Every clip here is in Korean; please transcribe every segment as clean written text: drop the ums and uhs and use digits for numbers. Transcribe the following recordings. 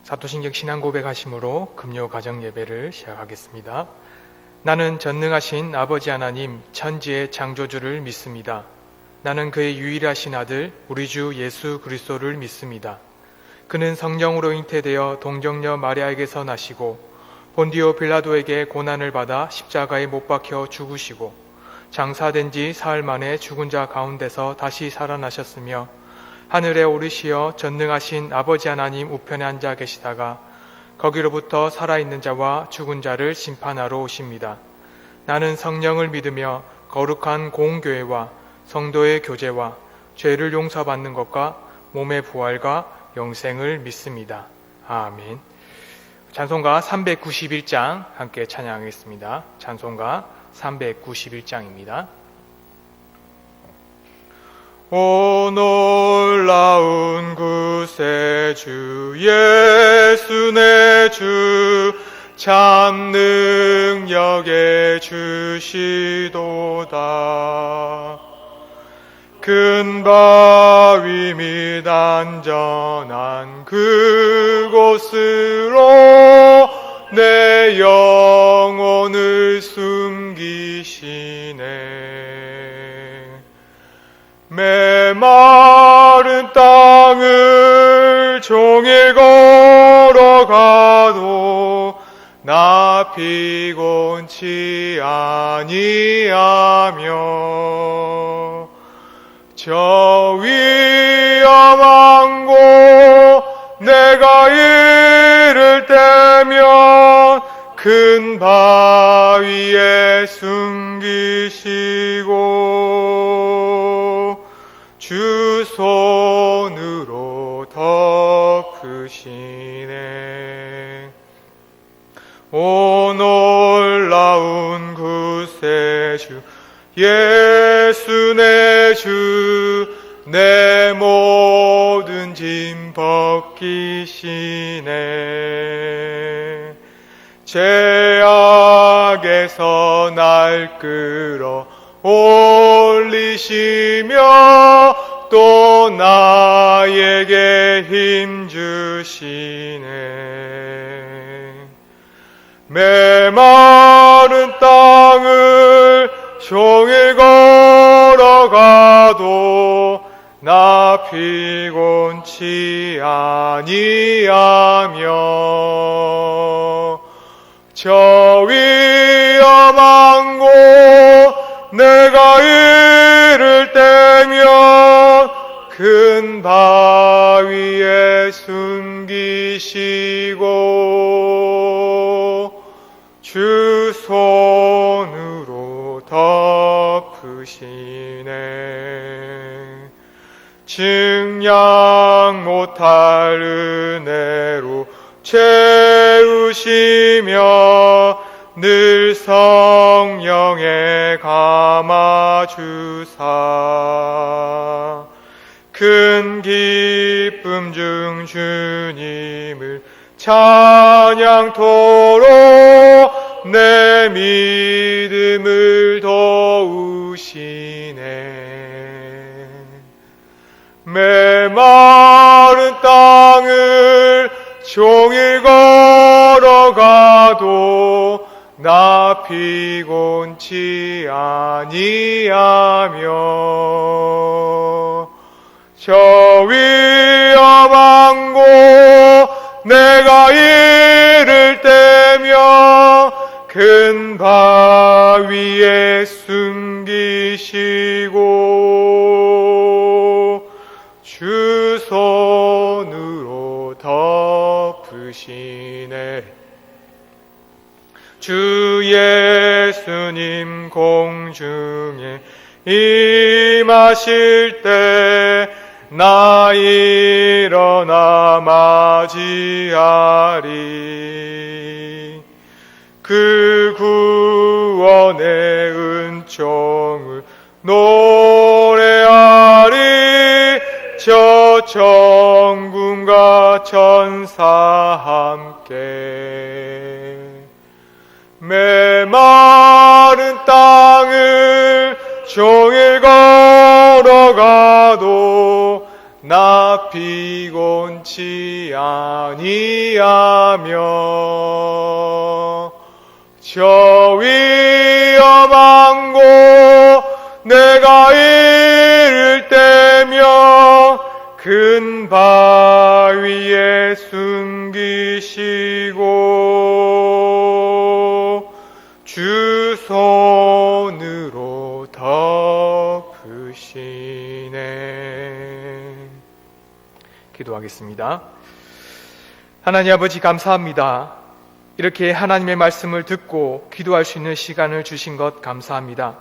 사도신경 신앙 고백하심으로 금요 가정 예배를 시작하겠습니다. 나는 전능하신 아버지 하나님 천지의 창조주를 믿습니다. 나는 그의 유일하신 아들 우리 주 예수 그리스도를 믿습니다. 그는 성령으로 잉태되어 동정녀 마리아에게서 나시고 본디오 빌라도에게 고난을 받아 십자가에 못 박혀 죽으시고 장사된 지 사흘 만에 죽은 자 가운데서 다시 살아나셨으며 하늘에 오르시어 전능하신 아버지 하나님 우편에 앉아 계시다가 거기로부터 살아있는 자와 죽은 자를 심판하러 오십니다. 나는 성령을 믿으며 거룩한 공교회와 성도의 교제와 죄를 용서받는 것과 몸의 부활과 영생을 믿습니다. 아멘. 찬송가 391장 함께 찬양하겠습니다. 찬송가 391장입니다. 오 놀라운 구세주 예수 내 주 참 능력의 주시도다. 큰 바위 및 안전한 그곳으로 내 영혼을 숨기시네. 메마른 땅을 종일 걸어가도 나 피곤치 아니하며 저 위험한 곳 내가 이를 때면 큰 바위에 숨기시고 주 손으로 덮으시네. 오 놀라운 구세주 예수 내 주 내 모든 짐 벗기시네. 죄악에서 날 끌어 올리시며 또 나에게 힘 주시네. 메마른 땅을 종일 걸어가도 나 피곤치 아니하며 저 위험한 곳 내가 이를 때면 큰 바위에 숨기시고 주 손으로 덮으시네. 증량 못할 은혜로 채우시며 늘 성령에 감아주사 큰 기쁨 중 주님을 찬양토록 내 믿음을 도우시네. 메마른 땅을 종일 걸어가도 나 피곤치 아니하며 저 위험한 곳 내가 이를 때면 큰 바위에 숨기시고 주 손으로 덮으시네. 주 예수님 공중에 임하실 때 나 일어나 맞이하리. 그 구원의 은총을 노래하리. 저 천군과 천사 함께 메마른 땅을 종일 걸어가도 나 피곤치 아니하며 저 위험한 곳 내가 이를 때며 큰 바위에 숨기시고 주 손으로 덮으시네. 기도하겠습니다. 하나님 아버지 감사합니다. 이렇게 하나님의 말씀을 듣고 기도할 수 있는 시간을 주신 것 감사합니다.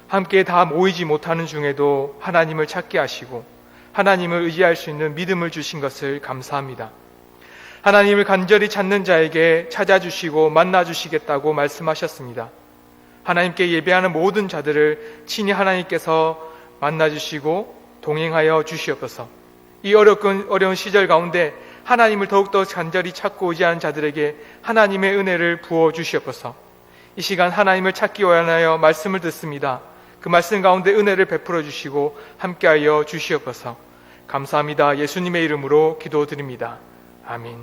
함께 다 모이지 못하는 중에도 하나님을 찾게 하시고 하나님을 의지할 수 있는 믿음을 주신 것을 감사합니다. 하나님을 간절히 찾는 자에게 찾아주시고 만나주시겠다고 말씀하셨습니다. 하나님께 예배하는 모든 자들을 친히 하나님께서 만나주시고 동행하여 주시옵소서. 이 어려운 시절 가운데 하나님을 더욱더 간절히 찾고 의지하는 자들에게 하나님의 은혜를 부어 주시옵소서. 이 시간 하나님을 찾기 원하여 말씀을 듣습니다. 그 말씀 가운데 은혜를 베풀어 주시고 함께하여 주시옵소서. 감사합니다. 예수님의 이름으로 기도드립니다. 아멘.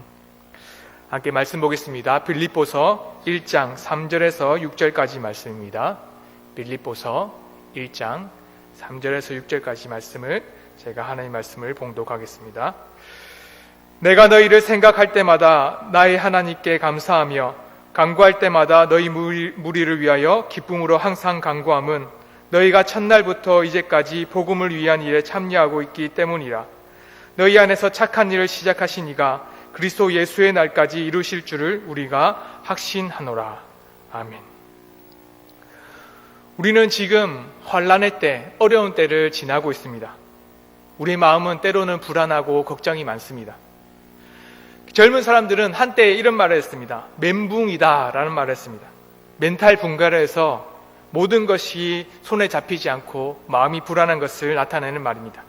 함께 말씀 보겠습니다. 빌립보서 1장 3절에서 6절까지 말씀입니다. 빌립보서 1장 3절에서 6절까지 말씀을 제가 하나님의 말씀을 봉독하겠습니다. 내가 너희를 생각할 때마다 나의 하나님께 감사하며 간구할 때마다 너희 무리를 위하여 기쁨으로 항상 간구함은 너희가 첫날부터 이제까지 복음을 위한 일에 참여하고 있기 때문이라. 너희 안에서 착한 일을 시작하신 이가 그리스도 예수의 날까지 이루실 줄을 우리가 확신하노라. 아멘. 우리는 지금 환난의 때, 어려운 때를 지나고 있습니다. 우리 마음은 때로는 불안하고 걱정이 많습니다. 젊은 사람들은 한때 이런 말을 했습니다. 멘붕이다 라는 말을 했습니다. 멘탈 분가를 해서 모든 것이 손에 잡히지 않고 마음이 불안한 것을 나타내는 말입니다.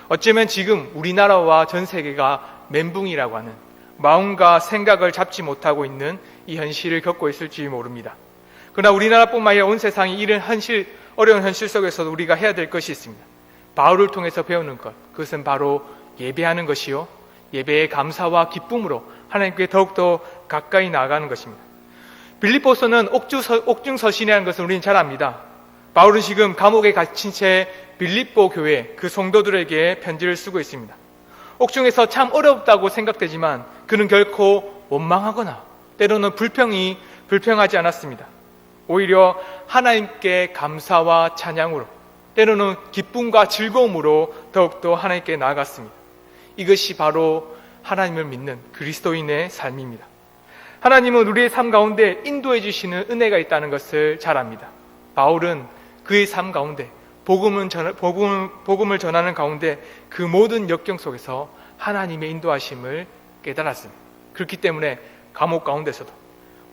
어쩌면 지금 우리나라와 전 세계가 멘붕이라고 하는 마음과 생각을 잡지 못하고 있는 이 현실을 겪고 있을지 모릅니다. 그러나 우리나라뿐만 아니라 온 세상이 이런 어려운 현실 속에서도 우리가 해야 될 것이 있습니다. 바울을 통해서 배우는 것, 그것은 바로 예배하는 것이요, 예배의 감사와 기쁨으로 하나님께 더욱더 가까이 나아가는 것입니다. 빌립보서는 옥중서신이라는 것을 우리는 잘 압니다. 바울은 지금 감옥에 갇힌 채 빌립보 교회 그 성도들에게 편지를 쓰고 있습니다. 옥중에서 참 어렵다고 생각되지만 그는 결코 원망하거나 때로는 불평하지 않았습니다. 오히려 하나님께 감사와 찬양으로, 때로는 기쁨과 즐거움으로 더욱더 하나님께 나아갔습니다. 이것이 바로 하나님을 믿는 그리스도인의 삶입니다. 하나님은 우리의 삶 가운데 인도해 주시는 은혜가 있다는 것을 잘 압니다. 바울은 그의 삶 가운데 복음을 전하는 가운데 그 모든 역경 속에서 하나님의 인도하심을 깨달았습니다. 그렇기 때문에 감옥 가운데서도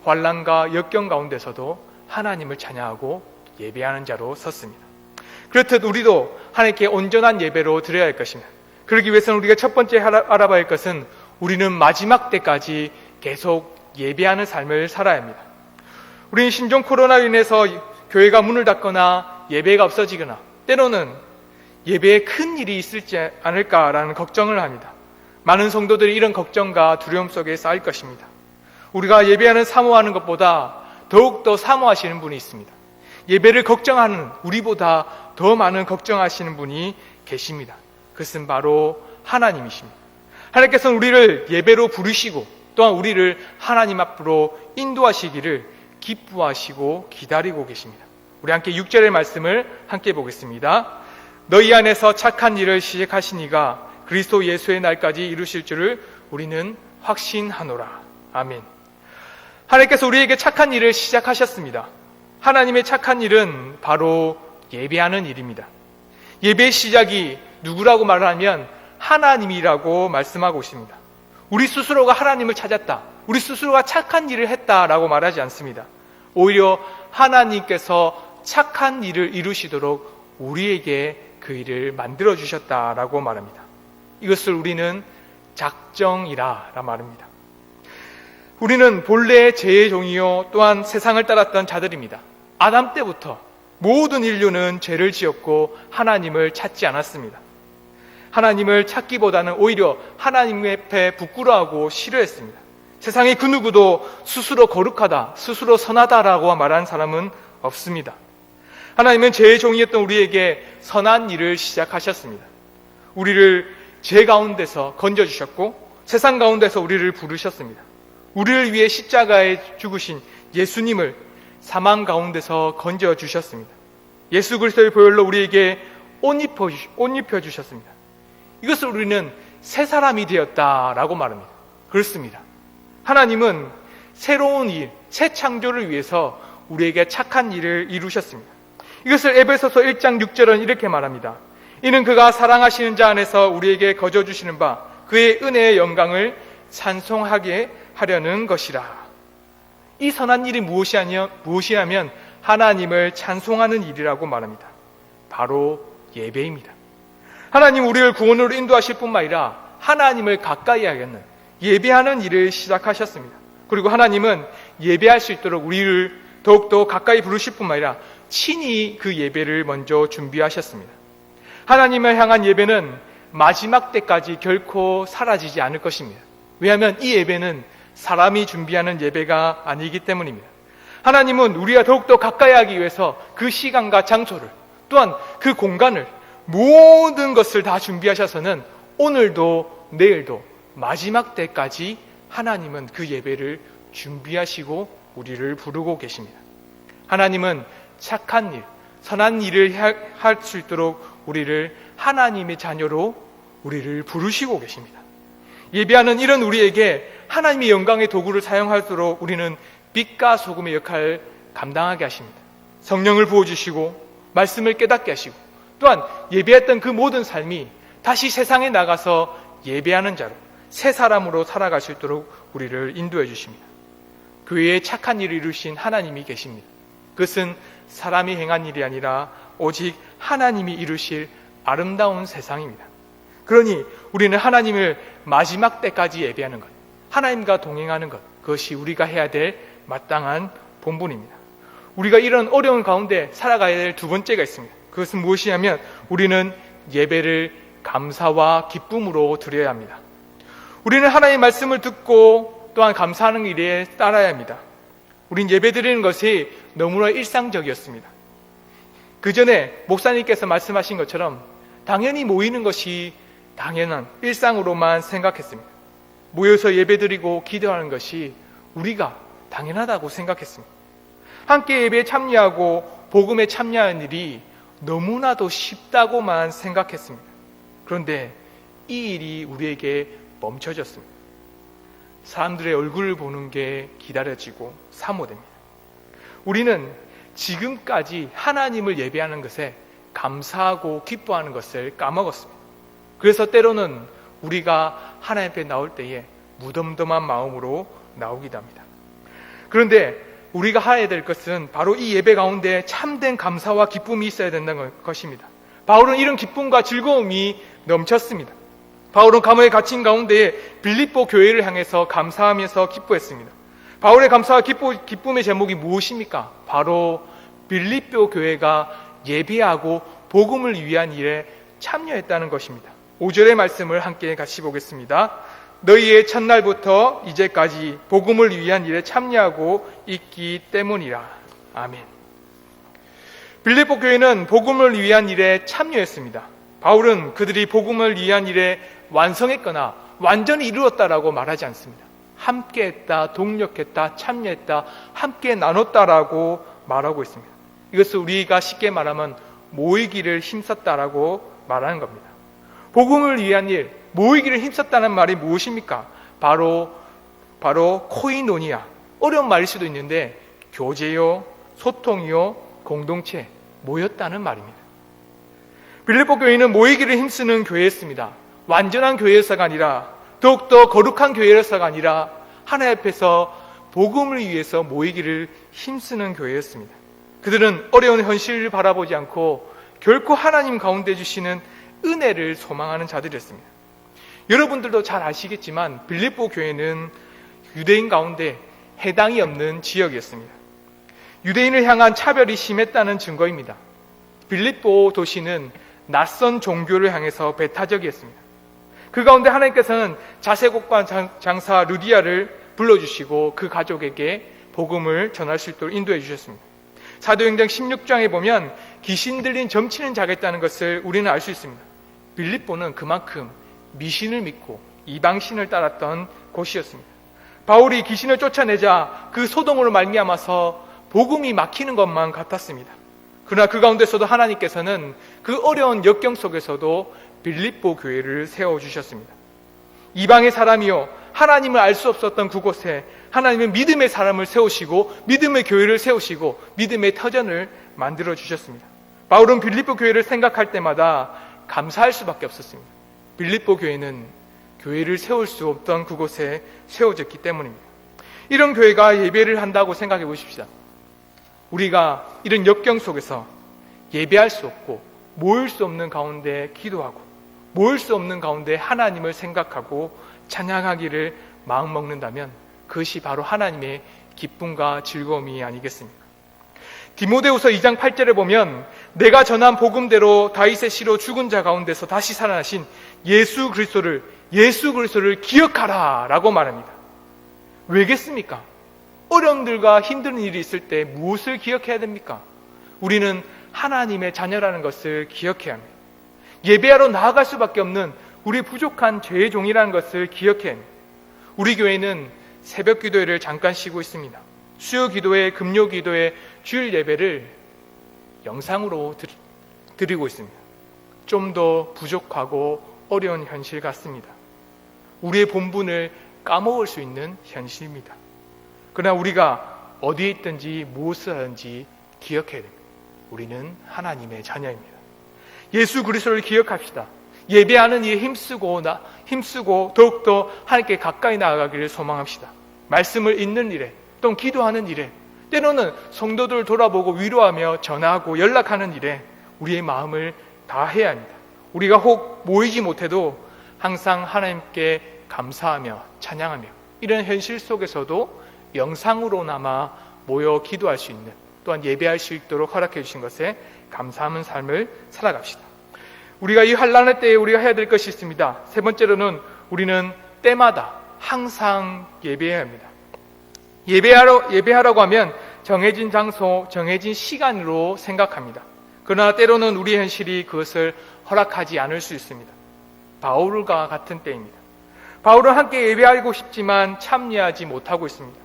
환난과 역경 가운데서도 하나님을 찬양하고 예배하는 자로 섰습니다. 그렇듯 우리도 하나님께 온전한 예배로 드려야 할 것입니다. 그러기 위해서는 우리가 첫 번째 알아봐야 할 것은 우리는 마지막 때까지 계속 예배하는 삶을 살아야 합니다. 우리는 신종 코로나로 인해서 교회가 문을 닫거나 예배가 없어지거나 때로는 예배에 큰 일이 있을지 않을까라는 걱정을 합니다. 많은 성도들이 이런 걱정과 두려움 속에 쌓일 것입니다. 우리가 예배하는 사모하는 것보다 더욱더 사모하시는 분이 있습니다. 예배를 걱정하는 우리보다 더 많은 걱정하시는 분이 계십니다. 그것은 바로 하나님이십니다. 하나님께서는 우리를 예배로 부르시고 또한 우리를 하나님 앞으로 인도하시기를 기뻐하시고 기다리고 계십니다. 우리 함께 6절의 말씀을 함께 보겠습니다. 너희 안에서 착한 일을 시작하신 이가 그리스도 예수의 날까지 이루실 줄을 우리는 확신하노라. 아멘. 하나님께서 우리에게 착한 일을 시작하셨습니다. 하나님의 착한 일은 바로 예배하는 일입니다. 예배의 시작이 누구라고 말하면 하나님이라고 말씀하고 있습니다. 우리 스스로가 하나님을 찾았다, 우리 스스로가 착한 일을 했다라고 말하지 않습니다. 오히려 하나님께서 착한 일을 이루시도록 우리에게 그 일을 만들어 주셨다라고 말합니다. 이것을 우리는 작정이라 말합니다. 우리는 본래 죄의 종이요 또한 세상을 따랐던 자들입니다. 아담 때부터 모든 인류는 죄를 지었고 하나님을 찾지 않았습니다. 하나님을 찾기보다는 오히려 하나님 앞에 부끄러워하고 싫어했습니다. 세상에 그 누구도 스스로 거룩하다, 스스로 선하다라고 말하는 사람은 없습니다. 하나님은 죄의 종이었던 우리에게 선한 일을 시작하셨습니다. 우리를 죄 가운데서 건져주셨고 세상 가운데서 우리를 부르셨습니다. 우리를 위해 십자가에 죽으신 예수님을 사망 가운데서 건져주셨습니다. 예수 그리스도의 보혈로 우리에게 옷 입혀주셨습니다. 이것을 우리는 새 사람이 되었다라고 말합니다. 그렇습니다. 하나님은 새로운 일, 새 창조를 위해서 우리에게 착한 일을 이루셨습니다. 이것을 에베소서 1장 6절은 이렇게 말합니다. 이는 그가 사랑하시는 자 안에서 우리에게 거저주시는 바 그의 은혜의 영광을 찬송하게 하려는 것이라. 이 선한 일이 무엇이냐면 하나님을 찬송하는 일이라고 말합니다. 바로 예배입니다. 하나님 우리를 구원으로 인도하실 뿐만 아니라 하나님을 가까이 하겠는 예배하는 일을 시작하셨습니다. 그리고 하나님은 예배할 수 있도록 우리를 더욱더 가까이 부르실 뿐만 아니라 친히 그 예배를 먼저 준비하셨습니다. 하나님을 향한 예배는 마지막 때까지 결코 사라지지 않을 것입니다. 왜냐하면 이 예배는 사람이 준비하는 예배가 아니기 때문입니다. 하나님은 우리가 더욱더 가까이 하기 위해서 그 시간과 장소를 또한 그 공간을 모든 것을 다 준비하셔서는 오늘도 내일도 마지막 때까지 하나님은 그 예배를 준비하시고 우리를 부르고 계십니다. 하나님은 착한 일, 선한 일을 할 수 있도록 우리를 하나님의 자녀로 우리를 부르시고 계십니다. 예배하는 이런 우리에게 하나님의 영광의 도구를 사용하도록 우리는 빛과 소금의 역할을 감당하게 하십니다. 성령을 부어주시고 말씀을 깨닫게 하시고 또한 예배했던 그 모든 삶이 다시 세상에 나가서 예배하는 자로 새 사람으로 살아갈 수 있도록 우리를 인도해 주십니다. 교회에 착한 일을 이루신 하나님이 계십니다. 그것은 사람이 행한 일이 아니라 오직 하나님이 이루실 아름다운 세상입니다. 그러니 우리는 하나님을 마지막 때까지 예배하는 것, 하나님과 동행하는 것, 그것이 우리가 해야 될 마땅한 본분입니다. 우리가 이런 어려운 가운데 살아가야 될 두 번째가 있습니다. 그것은 무엇이냐면 우리는 예배를 감사와 기쁨으로 드려야 합니다. 우리는 하나님의 말씀을 듣고 또한 감사하는 일에 따라야 합니다. 우린 예배 드리는 것이 너무나 일상적이었습니다. 그 전에 목사님께서 말씀하신 것처럼 당연히 모이는 것이 당연한 일상으로만 생각했습니다. 모여서 예배 드리고 기도하는 것이 우리가 당연하다고 생각했습니다. 함께 예배에 참여하고 복음에 참여하는 일이 너무나도 쉽다고만 생각했습니다. 그런데 이 일이 우리에게 멈춰졌습니다. 사람들의 얼굴을 보는 게 기다려지고 사모됩니다. 우리는 지금까지 하나님을 예배하는 것에 감사하고 기뻐하는 것을 까먹었습니다. 그래서 때로는 우리가 하나님 앞에 나올 때에 무덤덤한 마음으로 나오기도 합니다. 그런데 우리가 해야 될 것은 바로 이 예배 가운데 참된 감사와 기쁨이 있어야 된다는 것입니다. 바울은 이런 기쁨과 즐거움이 넘쳤습니다. 바울은 감옥에 갇힌 가운데 빌립보 교회를 향해서 감사하면서 기뻐했습니다. 바울의 감사와 기쁨의 제목이 무엇입니까? 바로 빌립보 교회가 예배하고 복음을 위한 일에 참여했다는 것입니다. 5절의 말씀을 함께 같이 보겠습니다. 너희의 첫날부터 이제까지 복음을 위한 일에 참여하고 있기 때문이라. 아멘. 빌립보 교회는 복음을 위한 일에 참여했습니다. 바울은 그들이 복음을 위한 일에 완성했거나 완전히 이루었다라고 말하지 않습니다. 함께했다, 동력했다, 참여했다, 함께 나눴다라고 말하고 있습니다. 이것을 우리가 쉽게 말하면 모이기를 힘썼다라고 말하는 겁니다. 복음을 위한 일, 모이기를 힘썼다는 말이 무엇입니까? 바로 코이노니아. 어려운 말일 수도 있는데 교제요, 소통이요, 공동체, 모였다는 말입니다. 빌립보 교회는 모이기를 힘쓰는 교회였습니다. 완전한 교회여서가 아니라 더욱더 거룩한 교회여서가 아니라 하나님 앞에서 복음을 위해서 모이기를 힘쓰는 교회였습니다. 그들은 어려운 현실을 바라보지 않고 결코 하나님 가운데 주시는 은혜를 소망하는 자들이었습니다. 여러분들도 잘 아시겠지만 빌립보 교회는 유대인 가운데 해당이 없는 지역이었습니다. 유대인을 향한 차별이 심했다는 증거입니다. 빌립보 도시는 낯선 종교를 향해서 배타적이었습니다. 그 가운데 하나님께서는 자세곡과 장사 루디아를 불러주시고 그 가족에게 복음을 전할 수 있도록 인도해 주셨습니다. 사도행전 16장에 보면 귀신 들린 점치는 자가 있다는 것을 우리는 알 수 있습니다. 빌립보는 그만큼 미신을 믿고 이방신을 따랐던 곳이었습니다. 바울이 귀신을 쫓아내자 그 소동으로 말미암아서 복음이 막히는 것만 같았습니다. 그러나 그 가운데서도 하나님께서는 그 어려운 역경 속에서도 빌립보 교회를 세워주셨습니다. 이방의 사람이요 하나님을 알 수 없었던 그곳에 하나님은 믿음의 사람을 세우시고 믿음의 교회를 세우시고 믿음의 터전을 만들어 주셨습니다. 바울은 빌립보 교회를 생각할 때마다 감사할 수밖에 없었습니다. 빌립보 교회는 교회를 세울 수 없던 그곳에 세워졌기 때문입니다. 이런 교회가 예배를 한다고 생각해 보십시다. 우리가 이런 역경 속에서 예배할 수 없고 모일 수 없는 가운데 기도하고 모일 수 없는 가운데 하나님을 생각하고 찬양하기를 마음먹는다면 그것이 바로 하나님의 기쁨과 즐거움이 아니겠습니까? 디모데후서 2장 8절에 보면 내가 전한 복음대로 다윗의 씨로 죽은 자 가운데서 다시 살아나신 예수 그리스도를 기억하라 라고 말합니다. 왜겠습니까? 어려움들과 힘든 일이 있을 때 무엇을 기억해야 됩니까? 우리는 하나님의 자녀라는 것을 기억해야 합니다. 예배하러 나아갈 수밖에 없는 우리 부족한 죄의 종이라는 것을 기억해야 합니다. 우리 교회는 새벽 기도회를 잠깐 쉬고 있습니다. 수요 기도회, 금요 기도회, 주일 예배를 영상으로 드리고 있습니다. 좀 더 부족하고 어려운 현실 같습니다. 우리의 본분을 까먹을 수 있는 현실입니다. 그러나 우리가 어디에 있든지 무엇을 하든지 기억해야 됩니다. 우리는 하나님의 자녀입니다. 예수 그리스도를 기억합시다. 예배하는 일에 힘쓰고 더욱더 하나님께 가까이 나아가기를 소망합시다. 말씀을 읽는 일에 또는 기도하는 일에 때로는 성도들을 돌아보고 위로하며 전화하고 연락하는 일에 우리의 마음을 다해야 합니다. 우리가 혹 모이지 못해도 항상 하나님께 감사하며 찬양하며 이런 현실 속에서도 영상으로나마 모여 기도할 수 있는 또한 예배할 수 있도록 허락해 주신 것에 감사하는 삶을 살아갑시다. 우리가 이 환난의 때에 우리가 해야 될 것이 있습니다. 세 번째로는 우리는 때마다 항상 예배해야 합니다. 예배하라고 하면 정해진 장소, 정해진 시간으로 생각합니다. 그러나 때로는 우리의 현실이 그것을 허락하지 않을 수 있습니다. 바울과 같은 때입니다. 바울은 함께 예배하고 싶지만 참여하지 못하고 있습니다.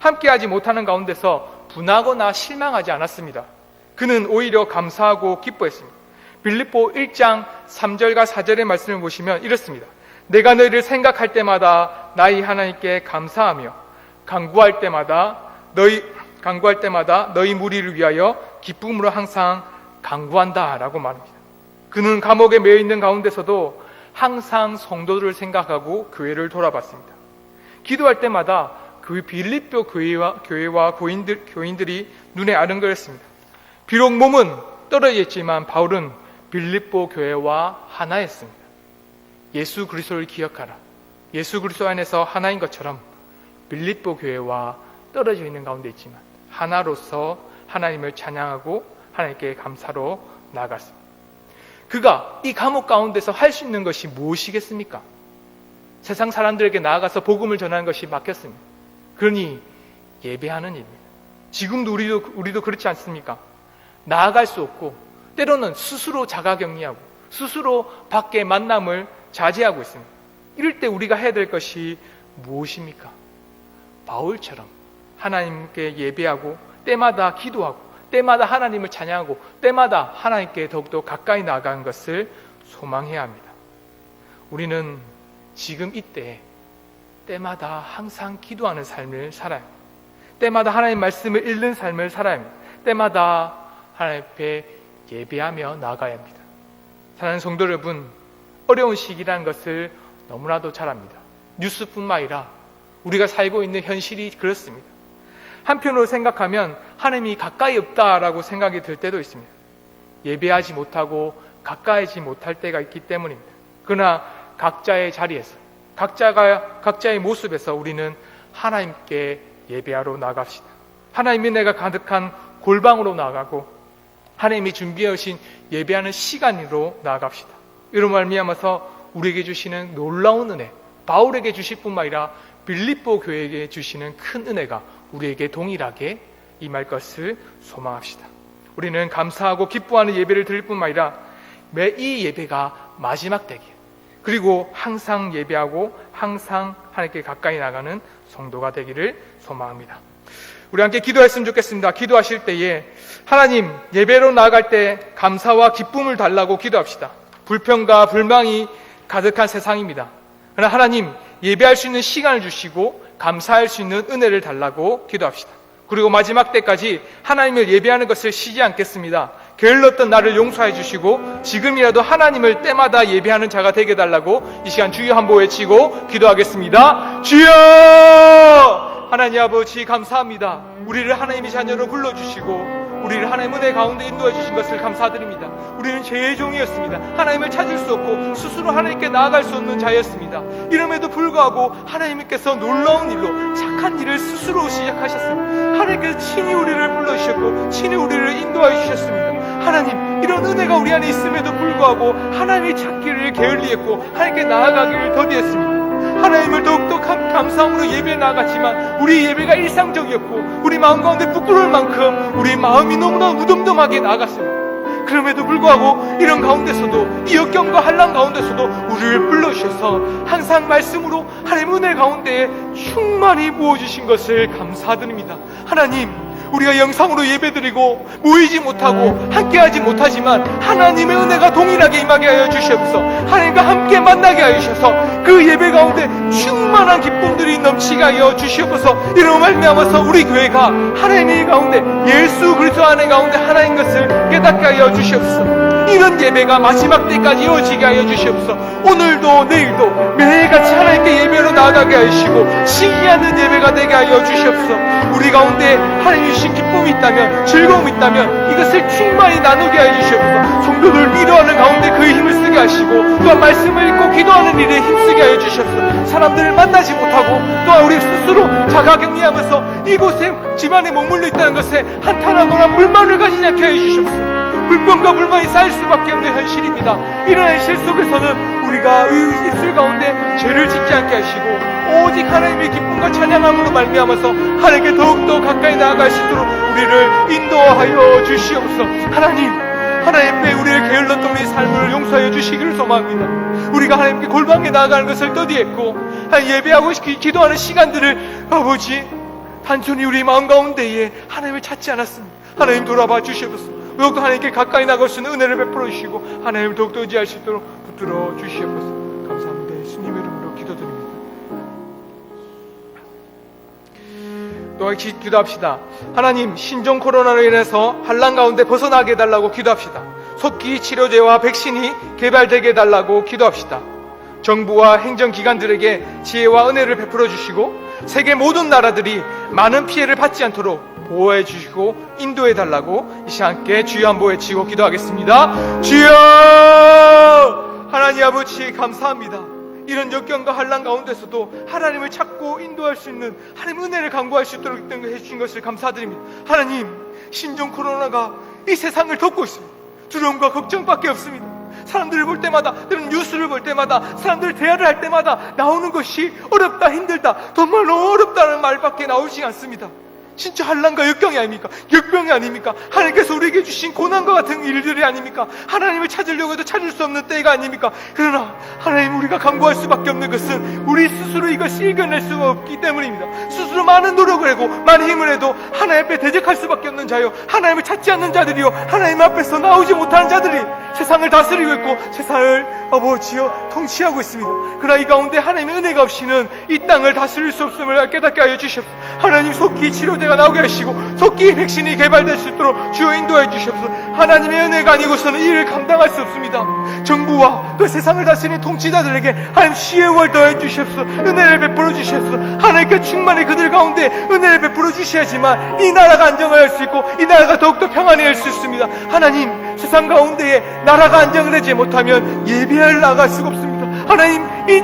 함께하지 못하는 가운데서 분하거나 실망하지 않았습니다. 그는 오히려 감사하고 기뻐했습니다. 빌립보 1장 3절과 4절의 말씀을 보시면 이렇습니다. 내가 너희를 생각할 때마다 나의 하나님께 감사하며 간구할 때마다 너희 무리를 위하여 기쁨으로 항상 간구한다 라고 말합니다. 그는 감옥에 매여 있는 가운데서도 항상 성도들을 생각하고 교회를 돌아봤습니다. 기도할 때마다 그 빌립보 교회와 교인들이 눈에 아른거렸습니다. 비록 몸은 떨어져 있지만 바울은 빌립보 교회와 하나였습니다. 예수 그리스도를 기억하라. 예수 그리스도 안에서 하나인 것처럼 빌립보 교회와 떨어져 있는 가운데 있지만 하나로서 하나님을 찬양하고 하나님께 감사로 나아갔습니다. 그가 이 감옥 가운데서 할 수 있는 것이 무엇이겠습니까? 세상 사람들에게 나아가서 복음을 전하는 것이 막혔습니다. 그러니 예배하는 일입니다. 지금도 우리도 그렇지 않습니까? 나아갈 수 없고 때로는 스스로 자가격리하고 스스로 밖의 만남을 자제하고 있습니다. 이럴 때 우리가 해야 될 것이 무엇입니까? 바울처럼 하나님께 예배하고 때마다 기도하고 때마다 하나님을 찬양하고 때마다 하나님께 더욱더 가까이 나아가는 것을 소망해야 합니다. 우리는 지금 이때 때마다 항상 기도하는 삶을 살아야 합니다. 때마다 하나님 말씀을 읽는 삶을 살아야 합니다. 때마다 하나님 앞에 예배하며 나아가야 합니다. 사랑하는 성도 여러분, 어려운 시기라는 것을 너무나도 잘 압니다. 뉴스뿐만 아니라 우리가 살고 있는 현실이 그렇습니다. 한편으로 생각하면 하나님이 가까이 없다라고 생각이 들 때도 있습니다. 예배하지 못하고 가까이지 못할 때가 있기 때문입니다. 그러나 각자의 자리에서 각자의 모습에서 우리는 하나님께 예배하러 나갑시다. 하나님의 은혜가 가득한 골방으로 나가고 하나님이 준비해 오신 예배하는 시간으로 나아갑시다. 이런 말미암아서 우리에게 주시는 놀라운 은혜, 바울에게 주실 뿐만 아니라 빌립보 교회에게 주시는 큰 은혜가 우리에게 동일하게 임할 것을 소망합시다. 우리는 감사하고 기뻐하는 예배를 드릴 뿐만 아니라 매 이 예배가 마지막 되길, 그리고 항상 예배하고 항상 하나님께 가까이 나가는 성도가 되기를 소망합니다. 우리 함께 기도했으면 좋겠습니다. 기도하실 때에 하나님, 예배로 나아갈 때 감사와 기쁨을 달라고 기도합시다. 불평과 불망이 가득한 세상입니다. 그러나 하나님, 예배할 수 있는 시간을 주시고 감사할 수 있는 은혜를 달라고 기도합시다. 그리고 마지막 때까지 하나님을 예배하는 것을 쉬지 않겠습니다. 게을렀던 나를 용서해 주시고 지금이라도 하나님을 때마다 예배하는 자가 되게 해달라고 이 시간 주여 한번 외치고 기도하겠습니다. 주여! 하나님 아버지 감사합니다. 우리를 하나님의 자녀로 불러주시고 우리를 하나님의 은혜 가운데 인도해 주신 것을 감사드립니다. 우리는 죄의 종이었습니다. 하나님을 찾을 수 없고 스스로 하나님께 나아갈 수 없는 자였습니다. 이름에도 불구하고 하나님께서 놀라운 일로 착한 일을 스스로 시작하셨습니다. 하나님께서 친히 우리를 불러주셨고 친히 우리를 인도해 주셨습니다. 하나님, 이런 은혜가 우리 안에 있음에도 불구하고 하나님의 찾기를 게을리했고 하나님께 나아가기를 더디했습니다. 하나님을 더욱더 감사함으로 예배에 나아갔지만 우리 예배가 일상적이었고 우리 마음 가운데 부끄러울 만큼 우리 마음이 너무나 무덤덤하게 나아갔습니다. 그럼에도 불구하고 이런 가운데서도, 이 역경과 환난 가운데서도 우리를 불러주셔서 항상 말씀으로 하나님의 은혜 가운데에 충만히 부어주신 것을 감사드립니다. 하나님, 우리가 영상으로 예배드리고 모이지 못하고 함께하지 못하지만 하나님의 은혜가 동일하게 임하게 하여 주시옵소서. 하나님과 함께 만나게 하여 주셔서 그 예배 가운데 충만한 기쁨들이 넘치게 하여 주시옵소서. 이런 말미암아서 우리 교회가 하나님의 가운데, 예수 그리스도 안에 가운데 하나님 것을 깨닫게 하여 주시옵소서. 이런 예배가 마지막 때까지 이어지게 하여 주시옵소서. 오늘도 내일도 매일같이 하나님께 예배로 나아가게 하시고 신기하는 예배가 되게 하여 주시옵소서. 우리 가운데 하나님이 주신 기쁨이 있다면, 즐거움이 있다면 이것을 충만히 나누게 하여 주시옵소서. 성도들 위로하는 가운데 그의 힘을 쓰게 하시고 또한 말씀을 읽고 기도하는 일에 힘쓰게 하여 주시옵소서. 사람들을 만나지 못하고 또한 우리 스스로 자가격리하면서 이곳에 집안에 머물러 있다는 것에 한탄하거나 불만을 가지지 않게 하여 주시옵소서. 불평과 불만이 쌓일 수밖에 없는 현실입니다. 이런 현실 속에서는 우리가 입술 가운데 죄를 짓지 않게 하시고 오직 하나님의 기쁨과 찬양함으로 말미암아서 하나님께 더욱더 가까이 나아갈 수 있도록 우리를 인도하여 주시옵소서. 하나님 앞에 우리의 게을렀던 우리 삶을 용서하여 주시기를 소망합니다. 우리가 하나님께 골방에 나아가는 것을 더디했고 예배하고 기도하는 시간들을 아버지 단순히 우리 마음 가운데에 하나님을 찾지 않았습니다. 하나님 돌아봐 주시옵소서. 더욱더 하나님께 가까이 나갈 수 있는 은혜를 베풀어 주시고 하나님을 더욱더 의지할 수 있도록 붙들어 주시옵소서. 감사합니다. 예수님의 이름으로 기도드립니다. 또 기도합시다. 하나님, 신종 코로나로 인해서 환난 가운데 벗어나게 해달라고 기도합시다. 속기 치료제와 백신이 개발되게 해달라고 기도합시다. 정부와 행정기관들에게 지혜와 은혜를 베풀어 주시고 세계 모든 나라들이 많은 피해를 받지 않도록 보호해 주시고 인도해 달라고 이 시간 함께 주여 한번 외치고 기도하겠습니다. 주여! 하나님 아버지 감사합니다. 이런 역경과 환난 가운데서도 하나님을 찾고 인도할 수 있는 하나님의 은혜를 간구할 수 있도록 해주신 것을 감사드립니다. 하나님, 신종 코로나가 이 세상을 덮고 있습니다. 두려움과 걱정밖에 없습니다. 사람들을 볼 때마다, 뉴스를 볼 때마다, 사람들 대화를 할 때마다 나오는 것이 어렵다, 힘들다, 정말로 어렵다는 말밖에 나오지 않습니다. 진짜 환난과 역경이 아닙니까? 역병이 아닙니까? 하나님께서 우리에게 주신 고난과 같은 일들이 아닙니까? 하나님을 찾으려고 해도 찾을 수 없는 때가 아닙니까? 그러나 하나님, 우리가 간구할 수밖에 없는 것은 우리 스스로 이것을 이겨낼 수가 없기 때문입니다. 스스로 많은 노력을 하고 많은 힘을 해도 하나님 앞에 대적할 수밖에 없는 자요, 하나님을 찾지 않는 자들이요, 하나님 앞에서 나오지 못하는 자들이 세상을 다스리고 있고 세상을 아버지여 통치하고 있습니다. 그러나 이 가운데 하나님의 은혜가 없이는 이 땅을 다스릴 수 없음을 깨닫게 하여 주시옵소서. 하나님, 속기 치료제가 나오게 하시고 속기 백신이 개발될 수 있도록 주여 인도해 주시옵소서. 하나님의 은혜가 아니고서는 이 일을 감당할 수 없습니다. 정부와 또 세상을 다스리는 통치자들에게 하나님 시혜월 더해 주시옵소서. 은혜를 베풀어 주시옵소서. 하나님께 충만히 그들 가운데 은혜를 베풀어 주셔야지만 이 나라가 안정을 할 수 있고 이 나라가 더욱더 평안히 할 수 있습니다. 하나님, 세상 가운데에 나라가 안정을 하지 못하면 예배할 나갈 수가 없습니다. 하나님, 이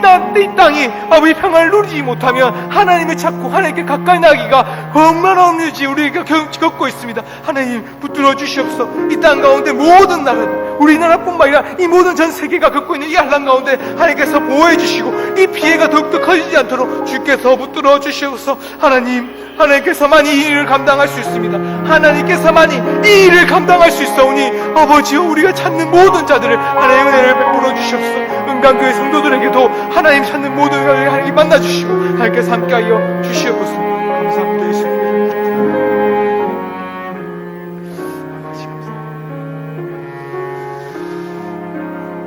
땅이 아버지 평안을 누리지 못하면 하나님을 찾고 하나님께 가까이 나기가 얼마나 어려운지 우리가 겪고 있습니다. 하나님, 붙들어 주시옵소서. 이 땅 가운데 모든 나라들, 우리나라뿐만 아니라 이 모든 전 세계가 겪고 있는 이 한란 가운데 하나님께서 보호해 주시고 이 피해가 더욱더 커지지 않도록 주께서 붙들어 주시옵소서. 하나님께서만이 이 일을 감당할 수 있습니다. 하나님께서만이 이 일을 감당할 수 있사오니 아버지여, 우리가 찾는 모든 자들을 하나님의 은혜를 베풀어 주시옵소서. 은강교회 성도들에게도 하나님 찾는 모든 자들을 하나님 만나 주시고 하나님께서 함께하여 주시옵소서. 감사합니다. 예수님.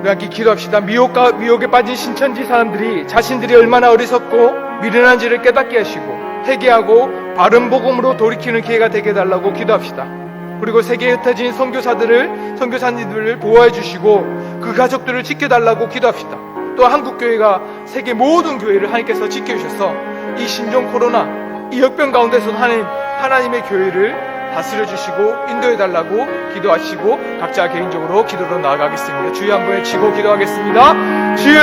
우리 함께 기도합시다. 미혹에 빠진 신천지 사람들이 자신들이 얼마나 어리석고 미련한지를 깨닫게 하시고 회개하고 바른 복음으로 돌이키는 기회가 되게 해달라고 기도합시다. 그리고 세계에 흩어진 선교사님들을 보호해 주시고 그 가족들을 지켜달라고 기도합시다. 또 한국교회가 세계 모든 교회를 하나님께서 지켜주셔서 이 신종 코로나, 이 역병 가운데서 하나님의 교회를 다스려 주시고 인도해 달라고 기도하시고 각자 개인적으로 기도로 나아가겠습니다. 주여 한번 외치고 기도하겠습니다. 주여!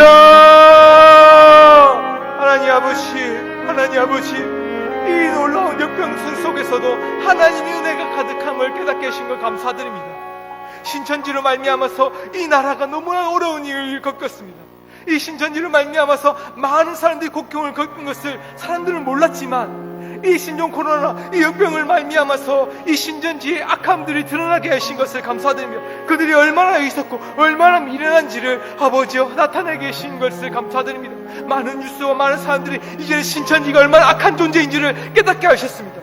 하나님 아버지, 이 놀라운 역병 속에서도 하나님의 은혜가 가득함을 깨닫게 하신 것 감사드립니다. 신천지로 말미암아서 이 나라가 너무나 어려운 일을 겪었습니다. 이 신천지로 말미암아서 많은 사람들이 국경을 겪은 것을 사람들은 몰랐지만 이 신종 코로나, 이 역병을 말미암아서 이 신천지의 악함들이 드러나게 하신 것을 감사드리며 그들이 얼마나 있었고 얼마나 미련한지를 아버지여 나타내게 하신 것을 감사드립니다. 많은 뉴스와 많은 사람들이 이제 신천지가 얼마나 악한 존재인지를 깨닫게 하셨습니다.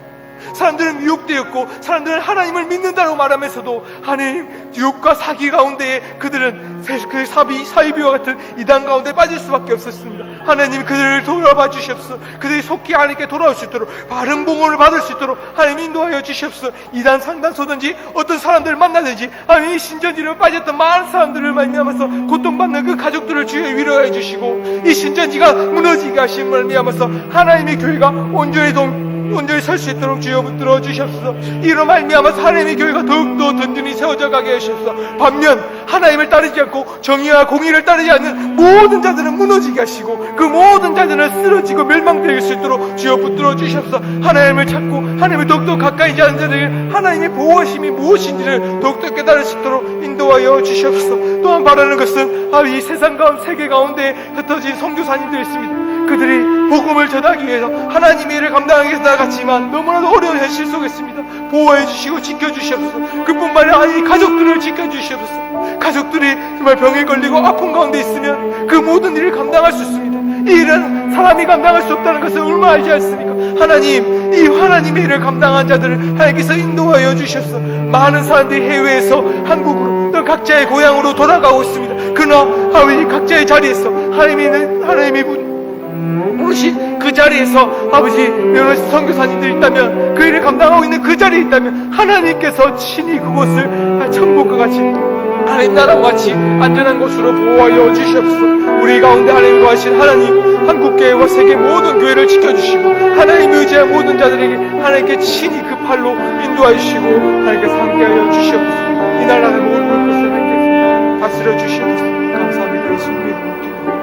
사람들은 미혹되었고 사람들은 하나님을 믿는다고 말하면서도 하나님 유혹과 사기 가운데에 그들은 그 사이비와 같은 이단 가운데 빠질 수밖에 없었습니다. 하나님, 그들을 돌아봐 주시옵소서. 그들이 속히 하나님께 돌아올 수 있도록 바른 복음을 받을 수 있도록 하나님 인도하여 주시옵소서. 이단 상단소든지 어떤 사람들을 만나든지 하나님, 신천지로 빠졌던 많은 사람들을 말미암아서 고통받는 그 가족들을 주여 위로해 주시고 이 신천지가 무너지게 하신 말미암아서 하나님의 교회가 온전히 설 수 있도록 주여 붙들어 주시옵소서. 이로 말미암아서 하나님의 교회가 더욱더 든든히 세워져 가게 하시옵소서. 반면 하나님을 따르지 않고 정의와 공의를 따르지 않는 모든 자들은 무너지게 하시고 그 모든 자들은 쓰러지고 멸망될 수 있도록 주여 붙들어 주시옵소서. 하나님을 찾고 하나님을 더욱더 가까이 하는 자들에게 하나님의 보호하심이 무엇인지를 더욱더 깨달을 수 있도록 인도하여 주시옵소서. 또한 바라는 것은 이 세상 세계 가운데 흩어진 선교사님들이 있습니다. 그들이 복음을 전하기 위해서 하나님의 일을 감당하기 위해서 나아갔지만 너무나도 어려운 현실 속에 있습니다. 보호해 주시고 지켜주시옵소서. 그뿐만 아니라 이 가족들을 지켜주시옵소서. 가족들이 정말 병에 걸리고 아픈 가운데 있으면 그 모든 일을 감당할 수 있습니다. 이 일은 사람이 감당할 수 없다는 것을 얼마나 알지 않습니까? 하나님, 이 하나님의 일을 감당한 자들을 하나님께서 인도하여 주셔서 많은 사람들이 해외에서 한국으로 또 각자의 고향으로 돌아가고 있습니다. 그러나 이 각자의 자리에서 하나님이 부르신 그 자리에서 아버지 여러 선교사님들이 있다면 그 일을 감당하고 있는 그 자리에 있다면 하나님께서 친히 그곳을 천국과 같이 하나님 나라와 같이 안전한 곳으로 보호하여 주시옵소서. 우리 가운데 하나님 거하신 하나님, 한국교회와 세계 모든 교회를 지켜주시고 하나님 의지한 모든 자들에게 하나님께 친히 그 팔로 인도하여 주시고 하나님께서 함께하여 주시옵소서. 이 나라의 모든 것을 하나님께서 다스려 주시옵소서. 감사합니다. 예수님의 이름으로 기도합니다.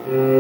음.